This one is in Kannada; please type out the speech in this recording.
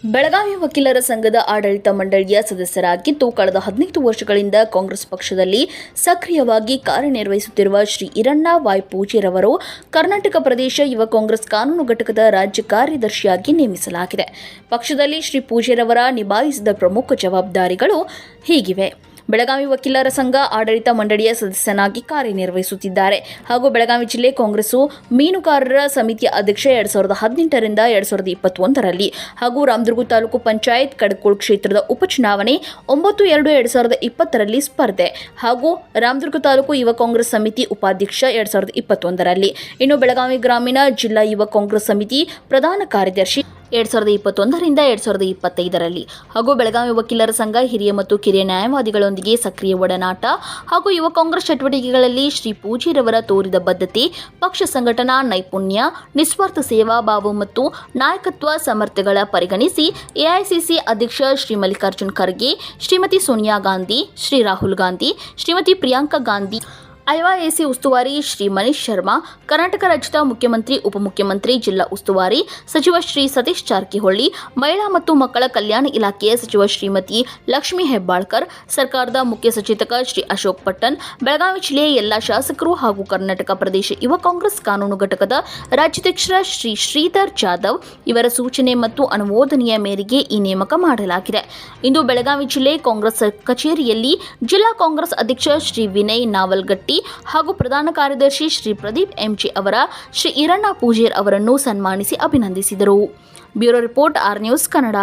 ಬೆಳಗಾವಿ ವಕೀಲರ ಸಂಘದ ಆಡಳಿತ ಮಂಡಳಿಯ ಸದಸ್ಯರಾಗಿದ್ದು ಕಳೆದ 15 ವರ್ಷಗಳಿಂದ ಕಾಂಗ್ರೆಸ್ ಪಕ್ಷದಲ್ಲಿ ಸಕ್ರಿಯವಾಗಿ ಕಾರ್ಯನಿರ್ವಹಿಸುತ್ತಿರುವ ಶ್ರೀ ಈರಣ್ಣ ವಾಯ್ ಪೂಜೆರವರು ಕರ್ನಾಟಕ ಪ್ರದೇಶ ಯುವ ಕಾಂಗ್ರೆಸ್ ಕಾನೂನು ಘಟಕದ ರಾಜ್ಯ ಕಾರ್ಯದರ್ಶಿಯಾಗಿ ನೇಮಿಸಲಾಗಿದೆ. ಪಕ್ಷದಲ್ಲಿ ಶ್ರೀ ಪೂಜೆರವರ ನಿಭಾಯಿಸಿದ ಪ್ರಮುಖ ಜವಾಬ್ದಾರಿಗಳು ಹೀಗಿವೆ. ಬೆಳಗಾವಿ ವಕೀಲರ ಸಂಘ ಆಡಳಿತ ಮಂಡಳಿಯ ಸದಸ್ಯನಾಗಿ ಕಾರ್ಯನಿರ್ವಹಿಸುತ್ತಿದ್ದಾರೆ ಹಾಗೂ ಬೆಳಗಾವಿ ಜಿಲ್ಲೆ ಕಾಂಗ್ರೆಸ್ ಮೀನುಗಾರರ ಸಮಿತಿಯ ಅಧ್ಯಕ್ಷ 2018 ರಿಂದ 2021ರಲ್ಲಿ ಹಾಗೂ ರಾಮದುರ್ಗ ತಾಲೂಕು ಪಂಚಾಯತ್ ಕಡಕೋಳ ಕ್ಷೇತ್ರದ ಉಪಚುನಾವಣೆ 9/2/2020ರಲ್ಲಿ ಸ್ಪರ್ಧೆ ಹಾಗೂ ರಾಮದುರ್ಗ ತಾಲೂಕು ಯುವ ಕಾಂಗ್ರೆಸ್ ಸಮಿತಿ ಉಪಾಧ್ಯಕ್ಷ 2021ರಲ್ಲಿ. ಇನ್ನು ಬೆಳಗಾವಿ ಗ್ರಾಮೀಣ ಜಿಲ್ಲಾ ಯುವ ಕಾಂಗ್ರೆಸ್ ಸಮಿತಿ ಪ್ರಧಾನ ಕಾರ್ಯದರ್ಶಿ 2021 ರಿಂದ 2025ರಲ್ಲಿ ಹಾಗೂ ಬೆಳಗಾವಿ ವಕೀಲರ ಸಂಘ ಹಿರಿಯ ಮತ್ತು ಕಿರಿಯ ನ್ಯಾಯವಾದಿಗಳೊಂದಿಗೆ ಸಕ್ರಿಯ ಒಡನಾಟ ಹಾಗೂ ಯುವ ಕಾಂಗ್ರೆಸ್ ಚಟುವಟಿಕೆಗಳಲ್ಲಿ ಶ್ರೀ ಪೂಜೆರವರ ತೋರಿದ ಬದ್ಧತೆ, ಪಕ್ಷ ಸಂಘಟನಾ ನೈಪುಣ್ಯ, ನಿಸ್ವಾರ್ಥ ಸೇವಾ ಭಾವ ಮತ್ತು ನಾಯಕತ್ವ ಸಾಮರ್ಥ್ಯಗಳ ಪರಿಗಣಿಸಿ ಎಐಸಿಸಿ ಅಧ್ಯಕ್ಷ ಶ್ರೀ ಮಲ್ಲಿಕಾರ್ಜುನ್ ಖರ್ಗೆ, ಶ್ರೀಮತಿ ಸೋನಿಯಾ ಗಾಂಧಿ, ಶ್ರೀ ರಾಹುಲ್ ಗಾಂಧಿ, ಶ್ರೀಮತಿ ಪ್ರಿಯಾಂಕಾ ಗಾಂಧಿ, ಐವೈಎಸಿ ಉಸ್ತುವಾರಿ ಶ್ರೀ ಮನೀಶ್ ಶರ್ಮಾ, ಕರ್ನಾಟಕ ರಾಜ್ಯದ ಮುಖ್ಯಮಂತ್ರಿ, ಉಪಮುಖ್ಯಮಂತ್ರಿ, ಜಿಲ್ಲಾ ಉಸ್ತುವಾರಿ ಸಚಿವ ಶ್ರೀ ಸತೀಶ್ ಜಾರಕಿಹೊಳಿ, ಮಹಿಳಾ ಮತ್ತು ಮಕ್ಕಳ ಕಲ್ಯಾಣ ಇಲಾಖೆಯ ಸಚಿವ ಶ್ರೀಮತಿ ಲಕ್ಷ್ಮೀ ಹೆಬ್ಬಾಳ್ಕರ್, ಸರ್ಕಾರದ ಮುಖ್ಯ ಸಚೇತಕ ಶ್ರೀ ಅಶೋಕ್ ಪಟ್ಟಣ್, ಬೆಳಗಾವಿ ಜಿಲ್ಲೆಯ ಎಲ್ಲಾ ಶಾಸಕರು ಹಾಗೂ ಕರ್ನಾಟಕ ಪ್ರದೇಶ ಯುವ ಕಾಂಗ್ರೆಸ್ ಕಾನೂನು ಘಟಕದ ರಾಜ್ಯಾಧ್ಯಕ್ಷ ಶ್ರೀ ಶ್ರೀಧರ್ ಜಾಧವ್ ಇವರ ಸೂಚನೆ ಮತ್ತು ಅನುಮೋದನೆಯ ಮೇರೆಗೆ ಈ ನೇಮಕ ಮಾಡಲಾಗಿದೆ. ಇಂದು ಬೆಳಗಾವಿ ಜಿಲ್ಲೆ ಕಾಂಗ್ರೆಸ್ ಕಚೇರಿಯಲ್ಲಿ ಜಿಲ್ಲಾ ಕಾಂಗ್ರೆಸ್ ಅಧ್ಯಕ್ಷ ಶ್ರೀ ವಿನಯ್ ನಾವಲ್ಗಟ್ಟಿ ಹಾಗೂ ಪ್ರಧಾನ ಕಾರ್ಯದರ್ಶಿ ಶ್ರೀ ಪ್ರದೀಪ್ ಎಂಜೆ ಅವರ ಶ್ರೀ ಈರಣ್ಣ ಪೂಜೇರ್ ಅವರನ್ನು ಸನ್ಮಾನಿಸಿ ಅಭಿನಂದಿಸಿದರು. Bureau report, R news Kannada.